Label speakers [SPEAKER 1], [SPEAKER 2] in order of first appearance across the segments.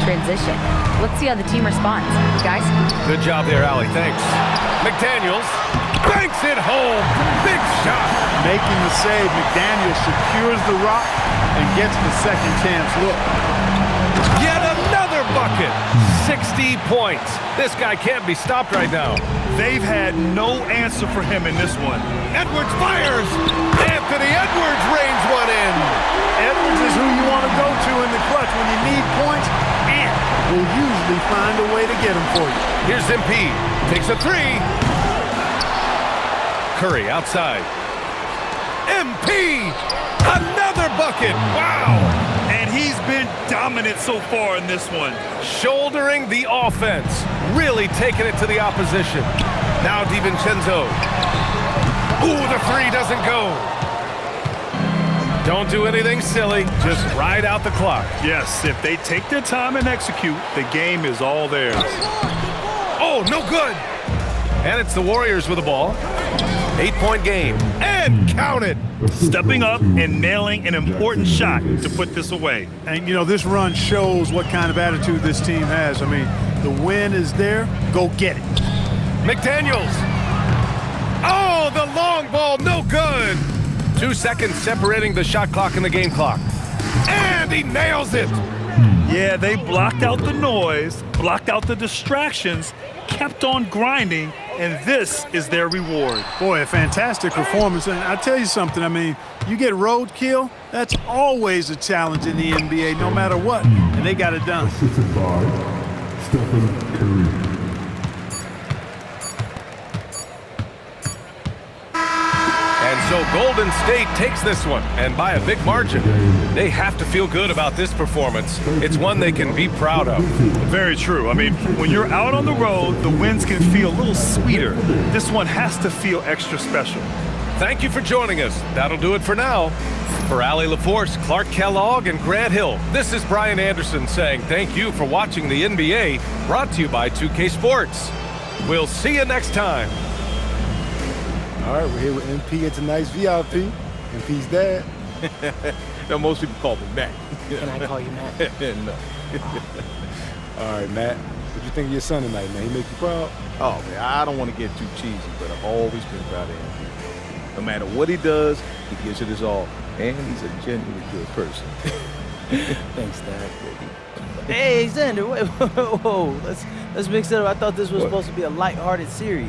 [SPEAKER 1] transition. Let's see how the team responds. Guys?
[SPEAKER 2] Good job there, Allie. Thanks. McDaniels banks it home. Big shot.
[SPEAKER 3] Making the save, McDaniels secures the rock and gets the second chance look.
[SPEAKER 2] Yet another bucket. 60 points. This guy can't be stopped right now.
[SPEAKER 4] They've had no answer for him in this one.
[SPEAKER 2] Edwards fires. Anthony Edwards rains one in.
[SPEAKER 3] Edwards is who you want to go to in the clutch when you need points, and will usually find a way to get them for you.
[SPEAKER 2] Here's MP. Takes a three. Curry outside. MP. Another bucket. Wow.
[SPEAKER 4] And he's been dominant so far in this one.
[SPEAKER 2] Shouldering the offense. Really taking it to the opposition. Now DiVincenzo. Ooh, the three doesn't go. Don't do anything silly. Just ride out the clock.
[SPEAKER 4] Yes, if they take their time and execute, the game is all theirs.
[SPEAKER 2] Oh, no good. And it's the Warriors with the ball. 8-point game. And count it.
[SPEAKER 4] Stepping up and nailing an important shot to put this away.
[SPEAKER 3] And, you know, this run shows what kind of attitude this team has. I mean, the win is there. Go get it.
[SPEAKER 2] McDaniels. Oh, the long ball, no good. 2 seconds separating the shot clock and the game clock. And he nails it.
[SPEAKER 4] Yeah, they blocked out the noise, blocked out the distractions, kept on grinding, and this is their reward.
[SPEAKER 3] Boy, a fantastic performance. And I tell you something, I mean, you get roadkill, that's always a challenge in the NBA, no matter what. And they got it done.
[SPEAKER 5] Assisted by Stephen Curry.
[SPEAKER 2] And so Golden State takes this one, and by a big margin. They have to feel good about this performance. It's one they can be proud of.
[SPEAKER 4] Very true. I mean, when you're out on the road, the wins can feel a little sweeter. This one has to feel extra special.
[SPEAKER 2] Thank you for joining us. That'll do it for now. For Allie LaForce, Clark Kellogg, and Grant Hill, this is Brian Anderson saying thank you for watching the NBA, brought to you by 2K Sports. We'll see you next time.
[SPEAKER 6] All right, we're here with MP at tonight's VIP. MP's dad.
[SPEAKER 7] No, most people call me Matt.
[SPEAKER 8] Can I call you Matt?
[SPEAKER 7] No.
[SPEAKER 6] All right, Matt. What you think of your son tonight, man? He make you proud?
[SPEAKER 7] Oh, man, I don't want to get too cheesy, but I've always been proud of him. No matter what he does, he gives it his all. And he's a genuinely good person.
[SPEAKER 8] Thanks, Dad. Hey, Xander, wait, whoa. Let's mix it up. I thought this was supposed to be a lighthearted series.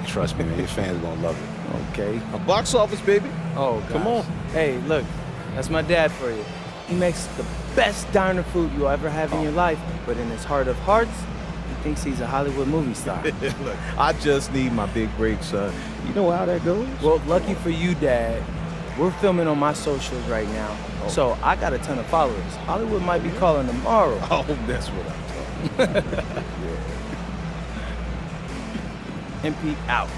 [SPEAKER 6] Trust me, man. Your fans gonna love it.
[SPEAKER 8] Okay.
[SPEAKER 7] A box office, baby.
[SPEAKER 8] Oh, gosh.
[SPEAKER 7] Come on.
[SPEAKER 8] Hey, look, that's my dad for you. He makes the best diner food you'll ever have in your life, but in his heart of hearts, he thinks he's a Hollywood movie star.
[SPEAKER 7] Look, I just need my big break, son. You know how that goes?
[SPEAKER 8] Well, lucky for you, Dad, we're filming on my socials right now, so I got a ton of followers. Hollywood might be calling tomorrow.
[SPEAKER 7] Oh, that's what I'm talking about.
[SPEAKER 8] MP out.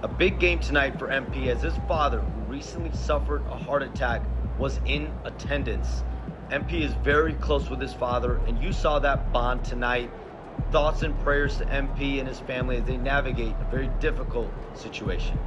[SPEAKER 9] A big game tonight for MP as his father, who recently suffered a heart attack, was in attendance. MP is very close with his father, and you saw that bond tonight. Thoughts and prayers to MP and his family as they navigate a very difficult situation.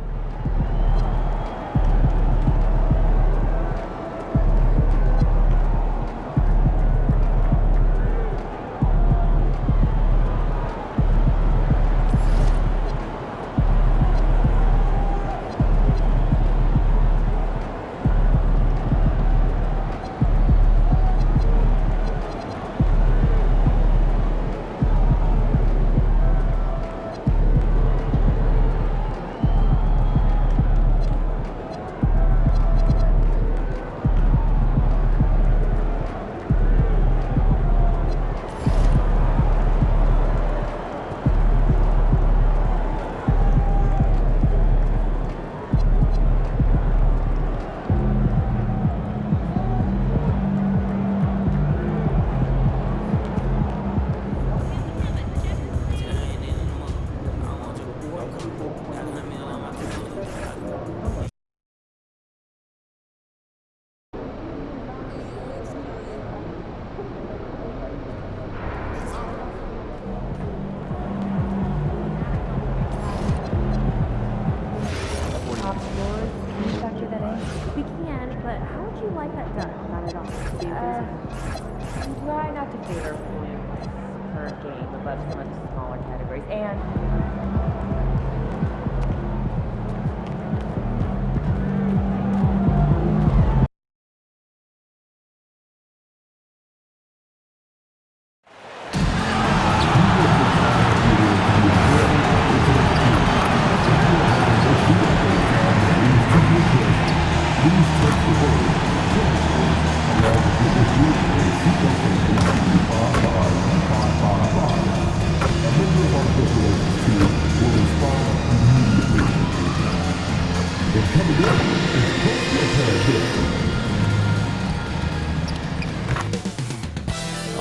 [SPEAKER 10] We can, but how would you like that done? Not at all. Try not to favor points per game above some of the smaller categories. And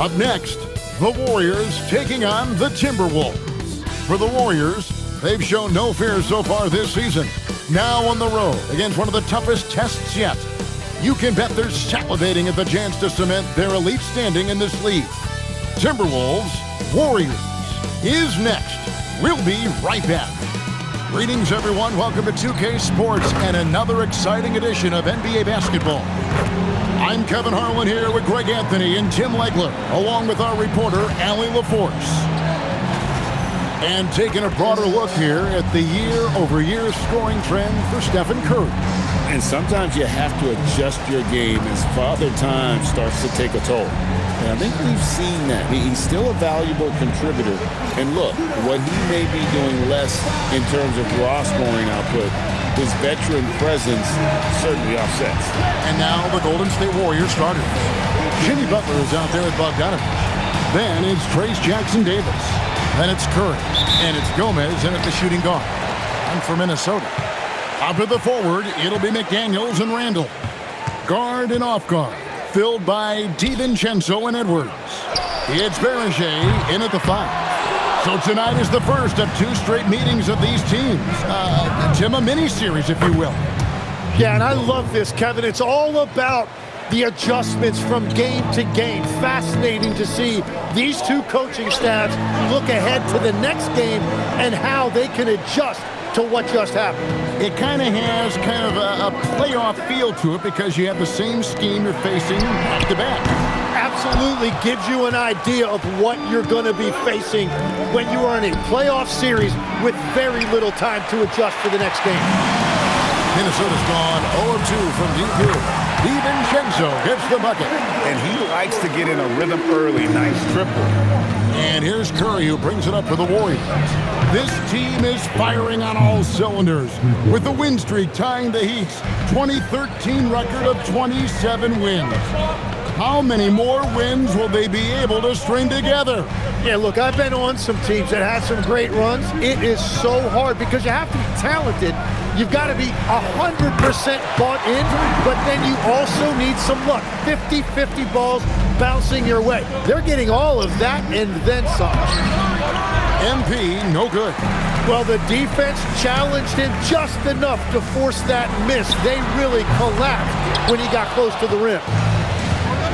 [SPEAKER 11] Up next, the Warriors taking on the Timberwolves. For the Warriors, they've shown no fear so far this season. Now on the road against one of the toughest tests yet. You can bet they're salivating at the chance to cement their elite standing in this league. Timberwolves, Warriors is next. We'll be right back. Greetings, everyone. Welcome to 2K Sports and another exciting edition of NBA basketball. I'm Kevin Harlan here with Greg Anthony and Tim Legler, along with our reporter, Allie LaForce. And taking a broader look here at the year-over-year scoring trend for Stephen Curry.
[SPEAKER 12] And sometimes you have to adjust your game as Father Time starts to take a toll. And I think we've seen that. He's still a valuable contributor. And look, what he may be doing less in terms of raw scoring output, his veteran presence certainly offsets.
[SPEAKER 11] And now the Golden State Warriors starters. Jimmy Butler is out there with Bogdanovich. Then it's Trace Jackson-Davis. Then it's Curry. And it's Gomez in at the shooting guard. And for Minnesota, up at the forward, it'll be McDaniels and Randall. Guard and off guard, filled by DiVincenzo and Edwards. It's Berger in at the 5. So tonight is the first of 2 straight meetings of these teams. Tim, a mini-series, if you will.
[SPEAKER 13] Yeah, and I love this, Kevin. It's all about the adjustments from game to game. Fascinating to see these 2 coaching staffs look ahead to the next game and how they can adjust to what just happened.
[SPEAKER 11] It kind of has a playoff feel to it because you have the same scheme you're facing back-to-back.
[SPEAKER 13] Absolutely gives you an idea of what you're going to be facing when you are in a playoff series with very little time to adjust for the next game.
[SPEAKER 11] Minnesota's gone 0-2 from deep here. DiVincenzo gets the bucket.
[SPEAKER 12] And he likes to get in a rhythm early. Nice triple.
[SPEAKER 11] And here's Curry, who brings it up for the Warriors. This team is firing on all cylinders, with the win streak tying the Heat's 2013 record of 27 wins. How many more wins will they be able to string together?
[SPEAKER 13] Yeah, look, I've been on some teams that had some great runs. It is so hard because you have to be talented. You've got to be 100% bought in, but then you also need some luck. 50-50 balls bouncing your way. They're getting all of that and then some.
[SPEAKER 11] MP, no good.
[SPEAKER 13] Well, the defense challenged him just enough to force that miss. They really collapsed when he got close to the rim.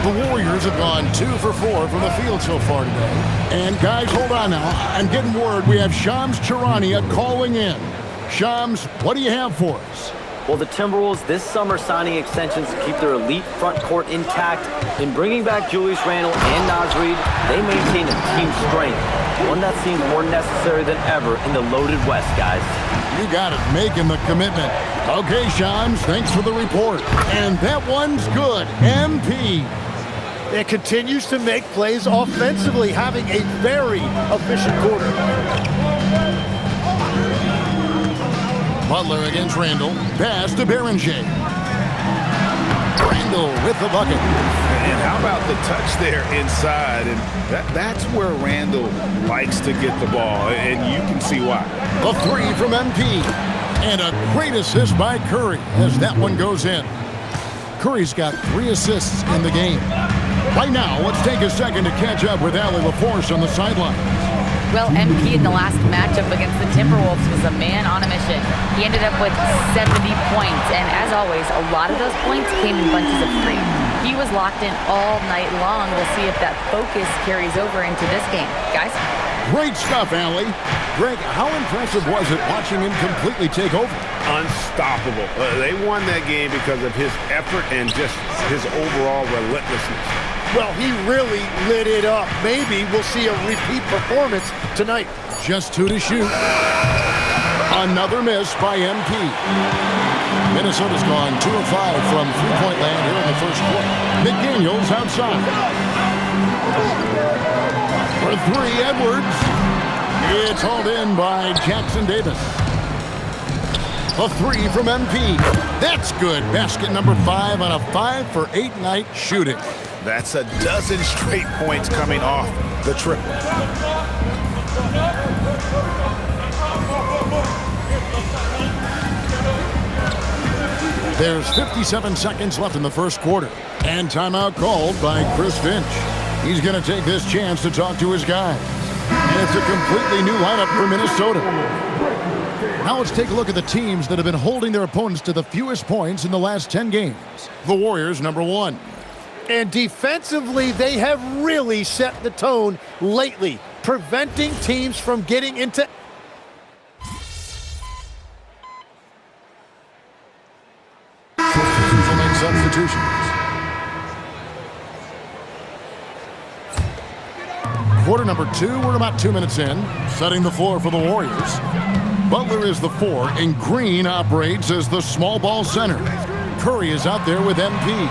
[SPEAKER 11] The Warriors have gone 2 for 4 from the field so far today. And guys, hold on now. I'm getting word we have Shams Charania calling in. Shams, what do you have for us?
[SPEAKER 14] Well, the Timberwolves this summer signing extensions to keep their elite front court intact. In bringing back Julius Randle and Naz Reid, they maintain a team strength, one that seems more necessary than ever in the loaded West, guys.
[SPEAKER 11] You got it, making the commitment. Okay, Shams, thanks for the report. And that one's good. MP.
[SPEAKER 13] It continues to make plays offensively, having a very efficient quarter.
[SPEAKER 11] Butler against Randle. Pass to Berenger. Randle with the bucket.
[SPEAKER 7] And how about the touch there inside? And that's where Randle likes to get the ball, and you can see why.
[SPEAKER 11] A 3 from MP. And a great assist by Curry as that one goes in. Curry's got 3 assists in the game. Right now, let's take a second to catch up with Allie LaForce on the sideline.
[SPEAKER 1] Well, MP in the last matchup against the Timberwolves was a man on a mission. He ended up with 70 points, and as always, a lot of those points came in bunches of 3. He was locked in all night long. We'll see if that focus carries over into this game. Guys?
[SPEAKER 11] Great stuff, Allie. Greg, how impressive was it watching him completely take over?
[SPEAKER 7] Unstoppable. They won that game because of his effort and just his overall relentlessness.
[SPEAKER 13] Well, he really lit it up. Maybe we'll see a repeat performance tonight.
[SPEAKER 11] Just 2 to shoot. Another miss by MP. Minnesota's gone 2 of 5 from three-point land here in the first quarter. McDaniels outside. For 3, Edwards. It's hauled in by Jackson Davis. A 3 from MP. That's good. Basket number 5 on a 5 for 8 night shooting.
[SPEAKER 7] That's a dozen straight points coming off the triple.
[SPEAKER 11] There's 57 seconds left in the first quarter. And timeout called by Chris Finch. He's going to take this chance to talk to his guys. And it's a completely new lineup for Minnesota. Now let's take a look at the teams that have been holding their opponents to the fewest points in the last 10 games. The Warriors, number 1.
[SPEAKER 13] And defensively, they have really set the tone lately, preventing teams from getting into...
[SPEAKER 11] Will make substitutions. Quarter number 2, we're about 2 minutes in. Setting the floor for the Warriors. Butler is the 4, and Green operates as the small ball center. Curry is out there with MP.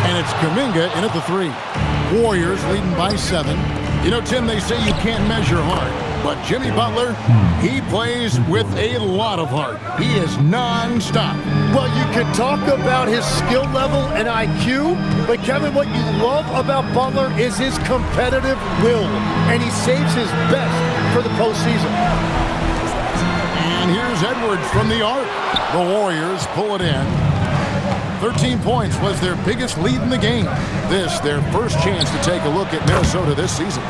[SPEAKER 11] And it's Kuminga in at the 3. Warriors leading by 7. You know, Tim, they say you can't measure heart. But Jimmy Butler, he plays with a lot of heart. He is non-stop.
[SPEAKER 13] Well, you can talk about his skill level and IQ, but Kevin, what you love about Butler is his competitive will, and he saves his best for the postseason.
[SPEAKER 11] And here's Edwards from the arc. The Warriors pull it in. 13 points was their biggest lead in the game. This, their first chance to take a look at Minnesota this season.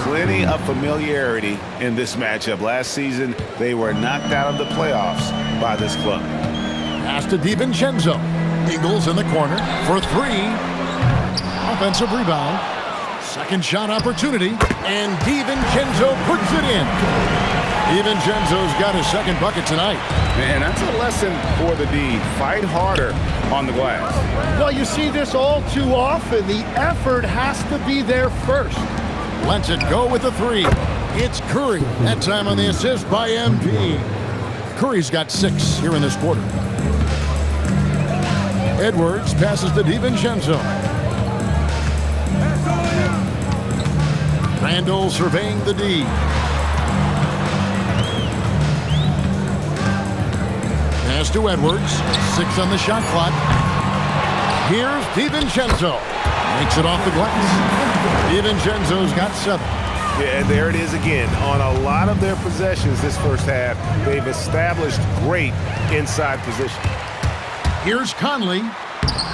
[SPEAKER 7] Plenty of familiarity in this matchup. Last season, they were knocked out of the playoffs by this club.
[SPEAKER 11] Pass to DiVincenzo. Ingles in the corner for 3. Offensive rebound. Second shot opportunity. And DiVincenzo puts it in. DiVincenzo's got his second bucket tonight.
[SPEAKER 7] And that's a lesson for the D. Fight harder on the glass.
[SPEAKER 13] Well, you see this all too often. The effort has to be there first.
[SPEAKER 11] Lets it go with the 3. It's Curry. That time on the assist by MP. Curry's got 6 here in this quarter. Edwards passes to DiVincenzo. Randle surveying the D. Pass to Edwards. 6 on the shot clock. Here's DiVincenzo. Makes it off the glass. DiVincenzo's got 7.
[SPEAKER 7] Yeah, there it is again. On a lot of their possessions this first half, they've established great inside position.
[SPEAKER 11] Here's Conley.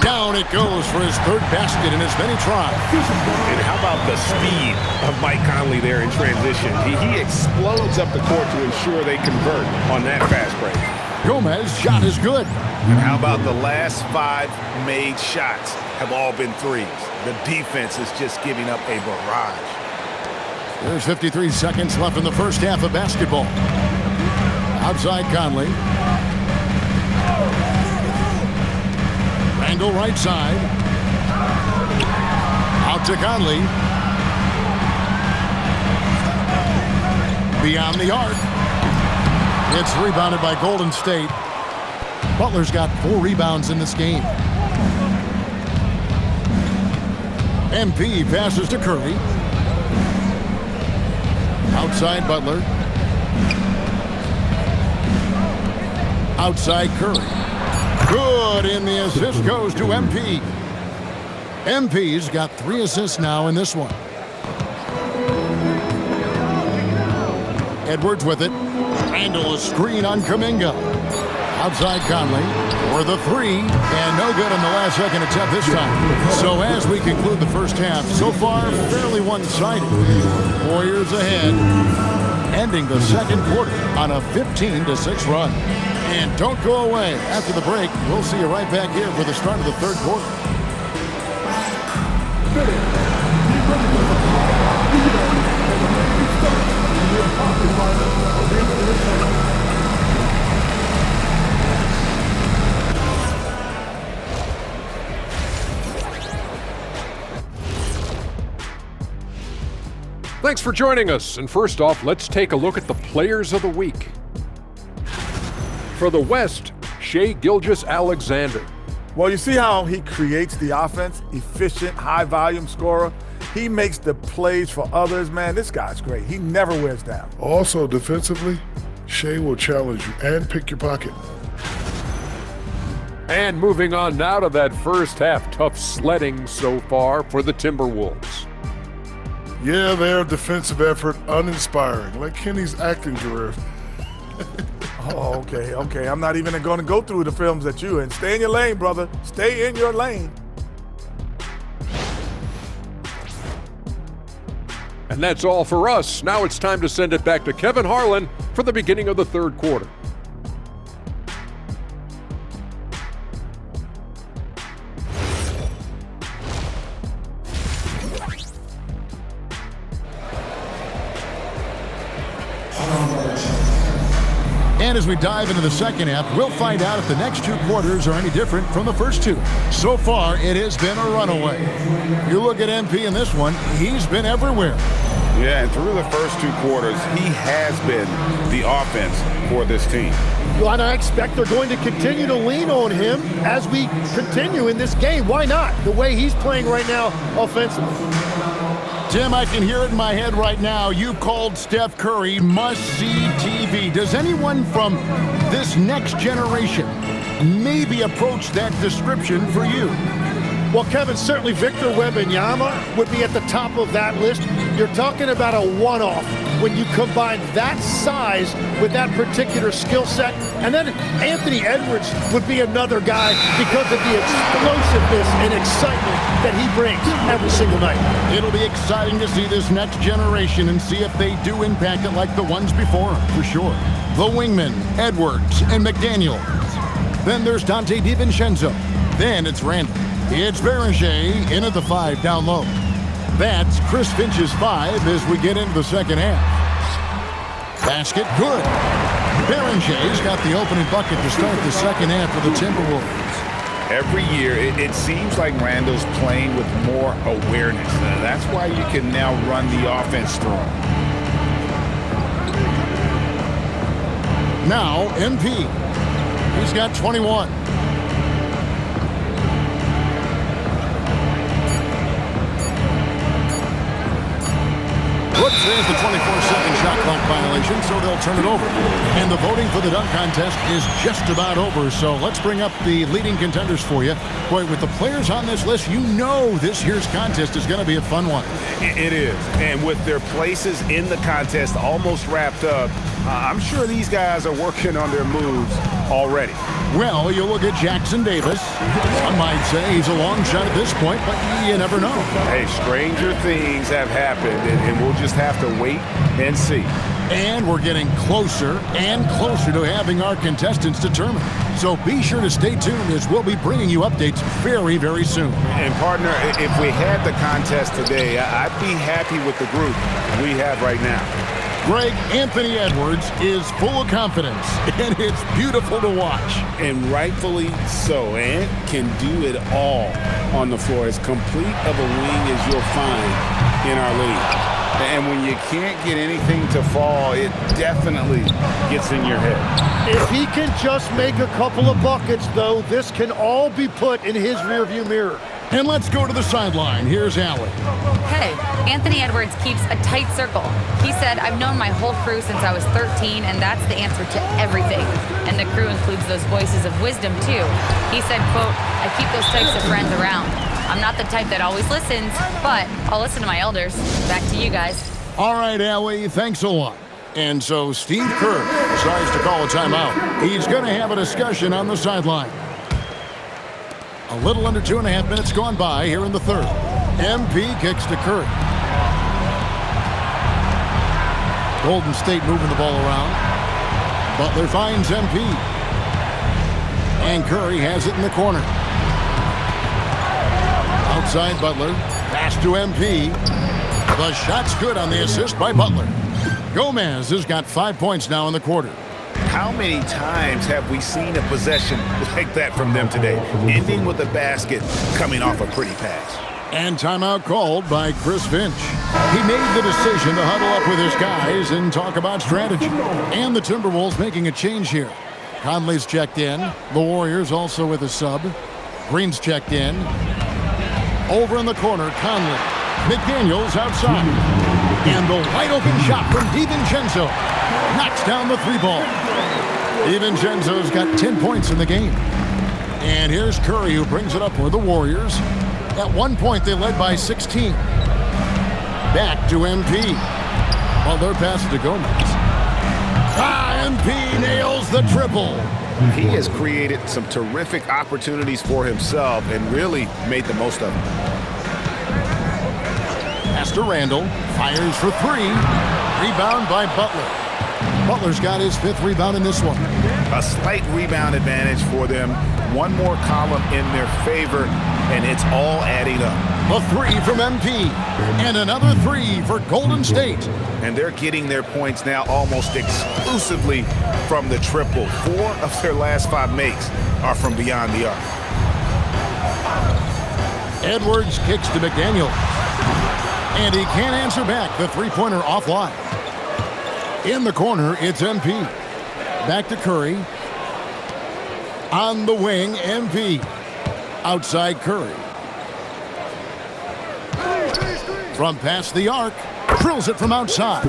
[SPEAKER 11] Down it goes for his 3rd basket in as many tries.
[SPEAKER 7] And how about the speed of Mike Conley there in transition? He explodes up the court to ensure they convert on that fast break.
[SPEAKER 11] Gomez's shot is good.
[SPEAKER 7] And how about the last 5 made shots have all been threes? The defense is just giving up a barrage.
[SPEAKER 11] There's 53 seconds left in the first half of basketball. Outside Conley. Randall right side. Out to Conley. Beyond the arc. It's rebounded by Golden State. Butler's got 4 rebounds in this game. MP passes to Curry. Outside Butler. Outside Curry. Good, and the assist goes to MP. MP's got 3 assists now in this one. Edwards with it. Randall a screen on Kuminga. Outside Conley for the 3, and no good on the last second attempt this time. So as we conclude the first half, so far fairly one-sided. Warriors ahead, ending the second quarter on a 15-6 run. And don't go away. After the break, we'll see you right back here for the start of the third quarter.
[SPEAKER 15] Thanks for joining us. And first off, let's take a look at the Players of the Week. For the West, Shai Gilgeous-Alexander.
[SPEAKER 6] Well, you see how he creates the offense? Efficient, high-volume scorer. He makes the plays for others, man. This guy's great. He never wears down.
[SPEAKER 5] Also, defensively, Shai will challenge you and pick your pocket.
[SPEAKER 15] And moving on now to that first half, tough sledding so far for the Timberwolves.
[SPEAKER 5] Yeah, their defensive effort uninspiring, like Kenny's acting career.
[SPEAKER 6] Oh, okay. I'm not even going to go through the films that you in. Stay in your lane, brother. Stay in your lane.
[SPEAKER 15] And that's all for us. Now it's time to send it back to Kevin Harlan for the beginning of the third quarter.
[SPEAKER 11] And as we dive into the second half, we'll find out if the next 2 quarters are any different from the first 2. So far, it has been a runaway. You look at MP in this one, he's been everywhere.
[SPEAKER 16] Yeah, and through the first 2 quarters, he has been the offense for this team.
[SPEAKER 13] Well, and I expect they're going to continue to lean on him as we continue in this game. Why not? The way he's playing right now offensively.
[SPEAKER 11] Tim, I can hear it in my head right now. You called Steph Curry must-see TV. Does anyone from this next generation maybe approach that description for you?
[SPEAKER 13] Well, Kevin, certainly Victor Wembanyama would be at the top of that list. You're talking about a one-off when you combine that size with that particular skill set. And then Anthony Edwards would be another guy because of the explosiveness and excitement that he brings every single night.
[SPEAKER 11] It'll be exciting to see this next generation and see if they do impact it like the ones before him, for sure. The wingmen, Edwards and McDaniel. Then there's Dante DiVincenzo. Then it's Randall. It's Beringer in at the 5 down low. That's Chris Finch's 5 as we get into the second half. Basket good. Berenger's got the opening bucket to start the second half for the Timberwolves.
[SPEAKER 16] Every year, it seems like Randall's playing with more awareness. That's why you can now run the offense through him.
[SPEAKER 11] Now, MP. He's got 21. Whoops, there's the 24-second shot clock violation, so they'll turn it over. And the voting for the dunk contest is just about over, so let's bring up the leading contenders for you. Boy, with the players on this list, you know this year's contest is going to be a fun one.
[SPEAKER 16] It is, and with their places in the contest almost wrapped up, I'm sure these guys are working on their moves already.
[SPEAKER 11] Well, you look at Jackson Davis. Some might say he's a long shot at this point, but you never know.
[SPEAKER 16] Hey, stranger things have happened, and we'll just have to wait and see.
[SPEAKER 11] And we're getting closer and closer to having our contestants determined. So be sure to stay tuned as we'll be bringing you updates very, very soon.
[SPEAKER 16] And partner, if we had the contest today, I'd be happy with the group we have right now.
[SPEAKER 11] Greg, Anthony Edwards is full of confidence, and it's beautiful to watch.
[SPEAKER 12] And rightfully so. Ant can do it all on the floor. As complete of a wing as you'll find in our league. And when you can't get anything to fall, it definitely gets in your head.
[SPEAKER 13] If he can just make a couple of buckets, though, this can all be put in his rearview mirror.
[SPEAKER 11] And let's go to the sideline. Here's Allie.
[SPEAKER 1] Hey, Anthony Edwards keeps a tight circle. He said, I've known my whole crew since I was 13, and that's the answer to everything. And the crew includes those voices of wisdom, too. He said, quote, I keep those types of friends around. I'm not the type that always listens, but I'll listen to my elders. Back to you guys.
[SPEAKER 11] All right, Allie, thanks a lot. And so Steve Kerr decides to call a timeout. He's going to have a discussion on the sideline. A little under 2.5 minutes gone by here in the third. MP kicks to Curry. Golden State moving the ball around. Butler finds MP. And Curry has it in the corner. Outside Butler. Pass to MP. The shot's good on the assist by Butler. Gomez has got 5 points now in the quarter.
[SPEAKER 16] How many times have we seen a possession like that from them today, ending with a basket coming off a pretty pass?
[SPEAKER 11] And timeout called by Chris Finch. He made the decision to huddle up with his guys and talk about strategy. And the Timberwolves making a change here. Conley's checked in. The Warriors also with a sub. Green's checked in. Over in the corner, Conley. McDaniels outside. And the wide open shot from DiVincenzo. Knocks down the three ball. DiVincenzo's got 10 points in the game. And here's Curry who brings it up for the Warriors. At one point they led by 16. Back to MP. Butler passes to Gomez. MP nails the triple.
[SPEAKER 16] He has created some terrific opportunities for himself and really made the most of them.
[SPEAKER 11] Pass to Randall. Fires for three. Rebound by Butler. Butler's got his 5th rebound in this one.
[SPEAKER 16] A slight rebound advantage for them. One more column in their favor, and it's all adding up.
[SPEAKER 11] A 3 from MP. And another 3 for Golden State.
[SPEAKER 16] And they're getting their points now almost exclusively from the triple. 4 of their last 5 makes are from beyond the arc.
[SPEAKER 11] Edwards kicks to McDaniel. And he can't answer back. The three-pointer offline. In the corner, it's MP. Back to Curry. On the wing, MP. Outside Curry. From past the arc. Drills it from outside.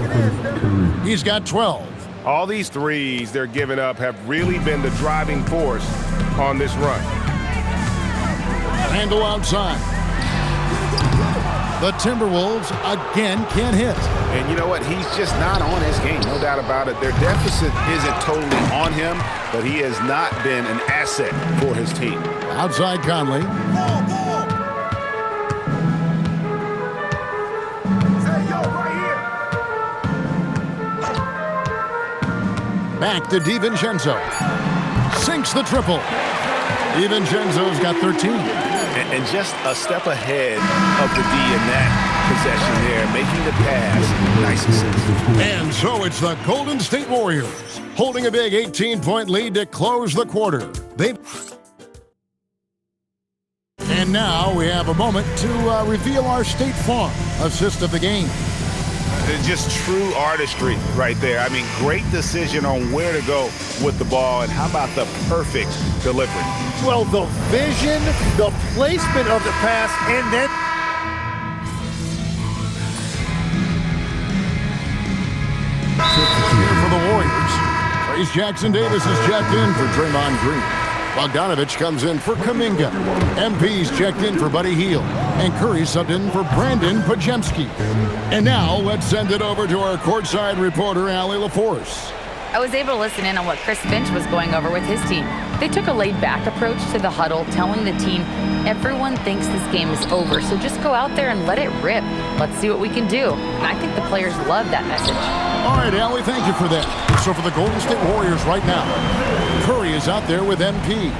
[SPEAKER 11] He's got 12.
[SPEAKER 16] All these threes they're giving up have really been the driving force on this run.
[SPEAKER 11] Randall outside. The Timberwolves again can't hit.
[SPEAKER 16] And you know what? He's just not on his game, no doubt about it. Their deficit isn't totally on him, but he has not been an asset for his team.
[SPEAKER 11] Outside Conley. Back to DiVincenzo. Sinks the triple. DiVincenzo's got 13.
[SPEAKER 16] And just a step ahead of the D in that possession there, making the pass nice and simple.
[SPEAKER 11] And so it's the Golden State Warriors holding a big 18-point lead to close the quarter. And now we have a moment to reveal our State Farm assist of the game.
[SPEAKER 16] It's just true artistry right there. I mean, great decision on where to go with the ball, and how about the perfect delivery?
[SPEAKER 13] Well, the vision, the placement of the pass, and then
[SPEAKER 11] here for the Warriors. Trace Jackson Davis is checked in for Draymond Green. Bogdanovich comes in for Kuminga. MP's checked in for Buddy Hield. And Curry subbed in for Brandon Podziemski. And now let's send it over to our courtside reporter, Allie LaForce.
[SPEAKER 1] I was able to listen in on what Chris Finch was going over with his team. They took a laid-back approach to the huddle, telling the team, everyone thinks this game is over, so just go out there and let it rip. Let's see what we can do. And I think the players love that message.
[SPEAKER 11] All right, Allie, thank you for that. So for the Golden State Warriors right now, Curry is out there with MP.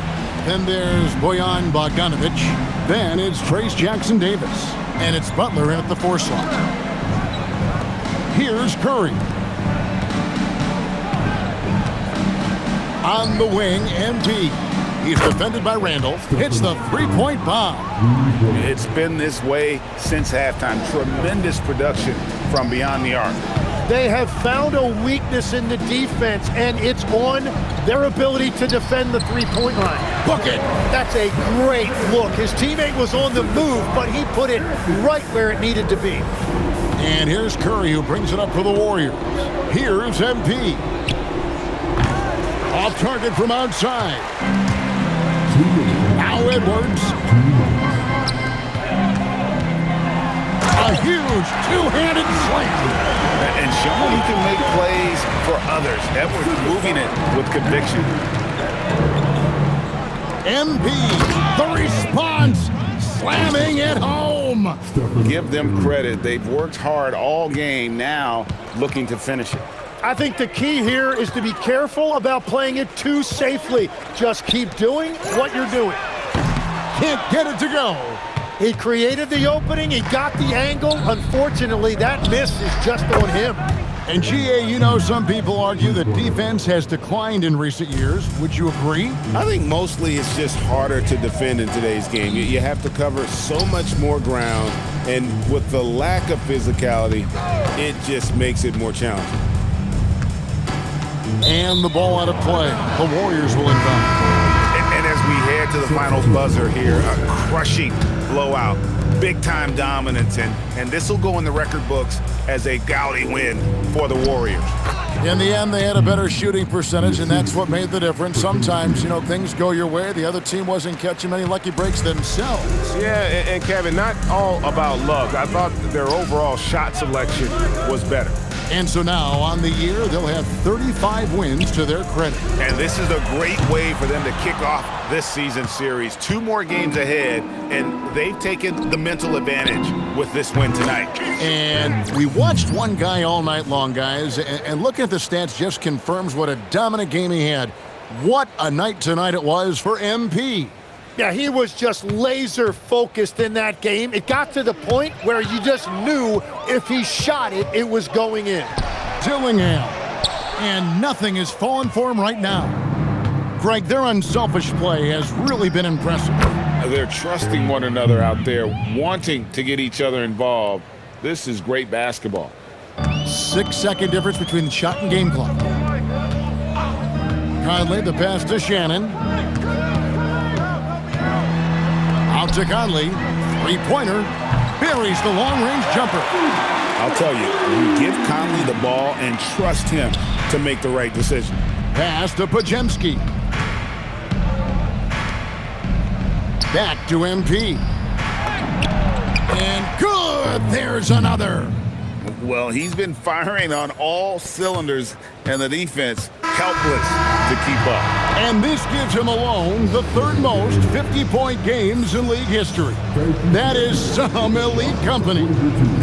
[SPEAKER 11] Then there's Bojan Bogdanovic. Then it's Trace Jackson-Davis. And it's Butler in at the 4 slot. Here's Curry. On the wing, MP. He's defended by Randall. Hits the three-point bomb.
[SPEAKER 16] It's been this way since halftime. Tremendous production from beyond the arc.
[SPEAKER 13] They have found a weakness in the defense, and it's on their ability to defend the three-point line.
[SPEAKER 11] Book it.
[SPEAKER 13] That's a great look. His teammate was on the move, but he put it right where it needed to be.
[SPEAKER 11] And here's Curry, who brings it up for the Warriors. Here's MP. Off target from outside. Now Edwards. A huge two-handed slam.
[SPEAKER 16] And showing he can make plays for others. Edwards moving it with conviction.
[SPEAKER 11] MP, the response, slamming it home.
[SPEAKER 16] Give them credit. They've worked hard all game, now looking to finish it.
[SPEAKER 13] I think the key here is to be careful about playing it too safely. Just keep doing what you're doing.
[SPEAKER 11] Can't get it to go.
[SPEAKER 13] He created the opening. He got the angle. Unfortunately, that miss is just on him.
[SPEAKER 11] And GA, you know, some people argue that defense has declined in recent years. Would you agree?
[SPEAKER 16] I think mostly it's just harder to defend in today's game. You have to cover so much more ground, and with the lack of physicality, it just makes it more challenging.
[SPEAKER 11] And the ball out of play. The Warriors will inbound.
[SPEAKER 16] And as we head to the final buzzer here, a crushing blowout, big-time dominance, and this will go in the record books as a gaudy win for the Warriors.
[SPEAKER 11] In the end, they had a better shooting percentage, and that's what made the difference. Sometimes, you know, things go your way. The other team wasn't catching many lucky breaks themselves.
[SPEAKER 16] Yeah, and Kevin, not all about luck. I thought their overall shot selection was better.
[SPEAKER 11] And so now, on the year, they'll have 35 wins to their credit.
[SPEAKER 16] And this is a great way for them to kick off this season series. 2 more games ahead, and they've taken the mental advantage with this win tonight.
[SPEAKER 11] And we watched one guy all night long, guys, and looking at the stats just confirms what a dominant game he had. What a night tonight it was for MP.
[SPEAKER 13] Yeah, he was just laser focused in that game. It got to the point where you just knew if he shot it, it was going in.
[SPEAKER 11] Dillingham. And nothing is falling for him right now. Greg, their unselfish play has really been impressive.
[SPEAKER 16] They're trusting one another out there, wanting to get each other involved. This is great basketball.
[SPEAKER 11] 6-second difference between the shot and game clock. Conley, the pass to Shannon. Out to Conley. Three-pointer. Buries the long-range jumper.
[SPEAKER 16] I'll tell you give Conley the ball and trust him to make the right decision.
[SPEAKER 11] Pass to Podziemski. Back to MP. And good! There's another.
[SPEAKER 16] Well, he's been firing on all cylinders, and the defense helpless to keep up.
[SPEAKER 11] And this gives him alone the 3rd most 50-point games in league history. That is some elite company.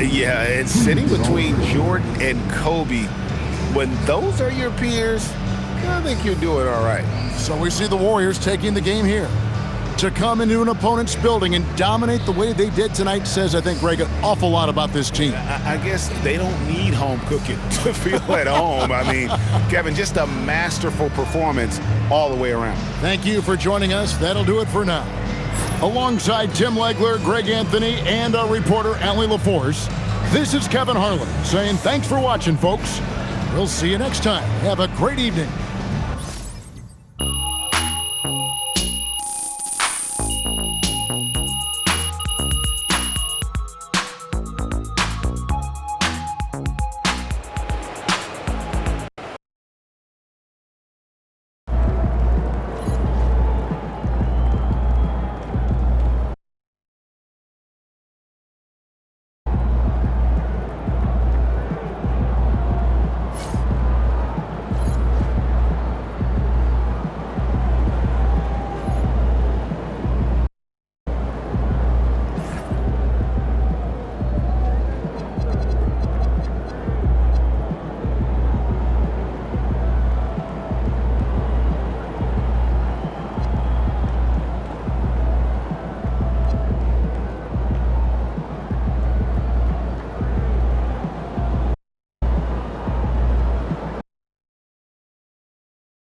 [SPEAKER 16] Yeah, it's sitting between Jordan and Kobe. When those are your peers, I think you're doing all right.
[SPEAKER 11] So we see the Warriors taking the game here. To come into an opponent's building and dominate the way they did tonight says, I think, Greg, an awful lot about this team.
[SPEAKER 16] I guess they don't need home cooking to feel at home. I mean, Kevin, just a masterful performance all the way around.
[SPEAKER 11] Thank you for joining us. That'll do it for now. Alongside Tim Legler, Greg Anthony, and our reporter, Allie LaForce, this is Kevin Harlan saying thanks for watching, folks. We'll see you next time. Have a great evening.